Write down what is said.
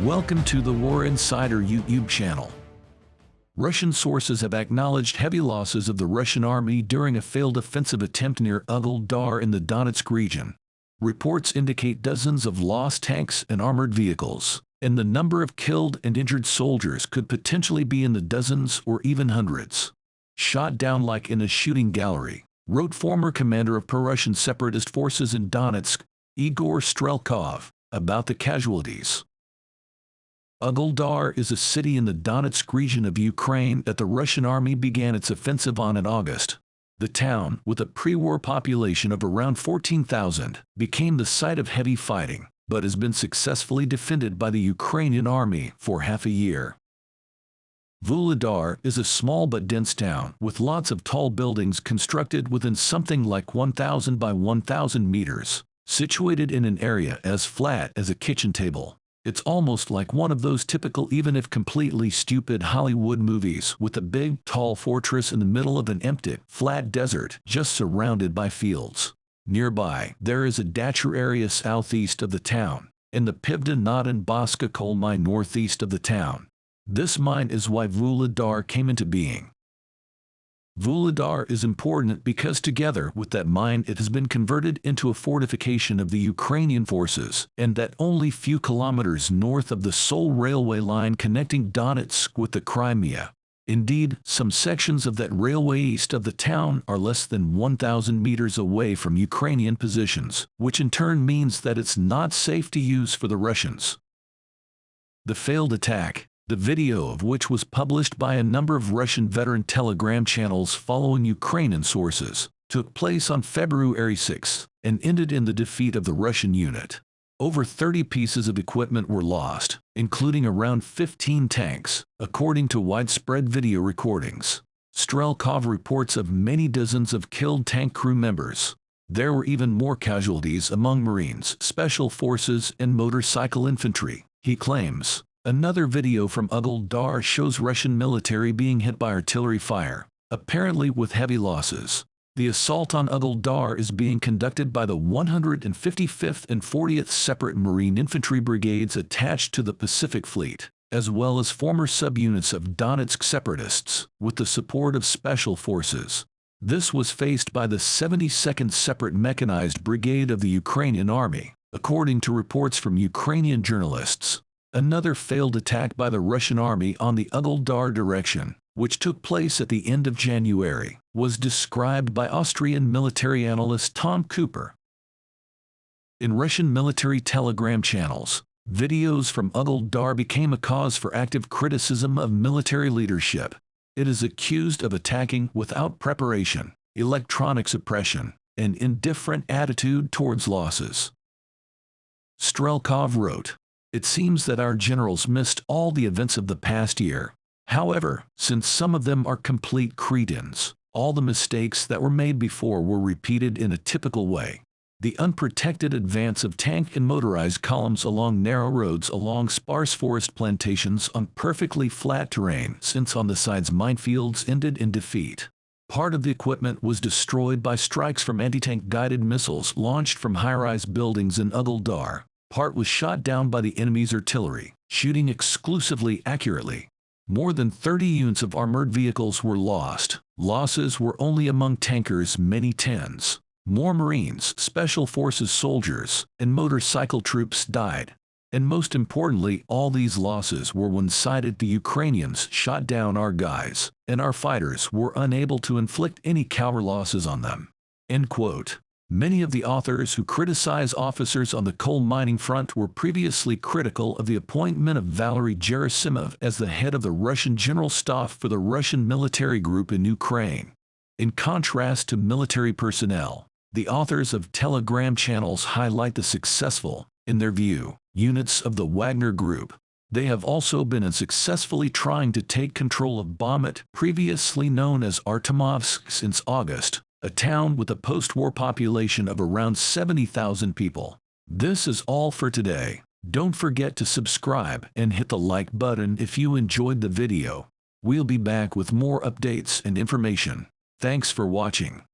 Welcome to the War Insider YouTube channel. Russian sources have acknowledged heavy losses of the Russian army during a failed offensive attempt near Vuhledar in the Donetsk region. Reports indicate dozens of lost tanks and armored vehicles, and the number of killed and injured soldiers could potentially be in the dozens or even hundreds. Shot down like in a shooting gallery, wrote former commander of pro-Russian separatist forces in Donetsk, Igor Strelkov, about the casualties. Vuhledar is a city in the Donetsk region of Ukraine that the Russian army began its offensive on in August. The town, with a pre-war population of around 14,000, became the site of heavy fighting, but has been successfully defended by the Ukrainian army for half a year. Vuhledar is a small but dense town with lots of tall buildings constructed within something like 1,000 by 1,000 meters, situated in an area as flat as a kitchen table. It's almost like one of those typical, even if completely stupid, Hollywood movies with a big, tall fortress in the middle of an empty, flat desert just surrounded by fields. Nearby, there is a dacha area southeast of the town, and the Pivda Boska coal mine northeast of the town. This mine is why Vuhledar came into being. Vuhledar is important because together with that mine it has been converted into a fortification of the Ukrainian forces, and that only few kilometers north of the sole railway line connecting Donetsk with the Crimea. Indeed, some sections of that railway east of the town are less than 1,000 meters away from Ukrainian positions, which in turn means that it's not safe to use for the Russians. The failed attack, the video of which was published by a number of Russian veteran Telegram channels following Ukrainian sources, took place on February 6 and ended in the defeat of the Russian unit. Over 30 pieces of equipment were lost, including around 15 tanks, according to widespread video recordings. Strelkov reports of many dozens of killed tank crew members. There were even more casualties among Marines, Special Forces, and motorcycle infantry, he claims. Another video from Vuhledar shows Russian military being hit by artillery fire, apparently with heavy losses. The assault on Vuhledar is being conducted by the 155th and 40th Separate Marine Infantry Brigades attached to the Pacific Fleet, as well as former subunits of Donetsk separatists, with the support of Special Forces. This was faced by the 72nd Separate Mechanized Brigade of the Ukrainian Army, according to reports from Ukrainian journalists. Another failed attack by the Russian army on the Vuhledar direction, which took place at the end of January, was described by Austrian military analyst Tom Cooper. In Russian military Telegram channels, videos from Vuhledar became a cause for active criticism of military leadership. It is accused of attacking without preparation, electronic suppression, and indifferent attitude towards losses. Strelkov wrote, "It seems that our generals missed all the events of the past year. However, since some of them are complete cretins, all the mistakes that were made before were repeated in a typical way. The unprotected advance of tank and motorized columns along narrow roads along sparse forest plantations on perfectly flat terrain, since on the sides minefields, ended in defeat. Part of the equipment was destroyed by strikes from anti-tank guided missiles launched from high-rise buildings in Vuhledar. Part was shot down by the enemy's artillery, shooting exclusively accurately. More than 30 units of armored vehicles were lost. Losses were only among tankers, many tens. More Marines, Special Forces soldiers, and motorcycle troops died. And most importantly, all these losses were one-sided. The Ukrainians shot down our guys, and our fighters were unable to inflict any counter losses on them." End quote. Many of the authors who criticize officers on the coal mining front were previously critical of the appointment of Valery Gerasimov as the head of the Russian General Staff for the Russian military group in Ukraine. In contrast to military personnel, the authors of Telegram channels highlight the successful, in their view, units of the Wagner Group. They have also been unsuccessfully trying to take control of Bakhmut, previously known as Artemovsk, since August, a town with a post-war population of around 70,000 people. This is all for today. Don't forget to subscribe and hit the like button if you enjoyed the video. We'll be back with more updates and information. Thanks for watching.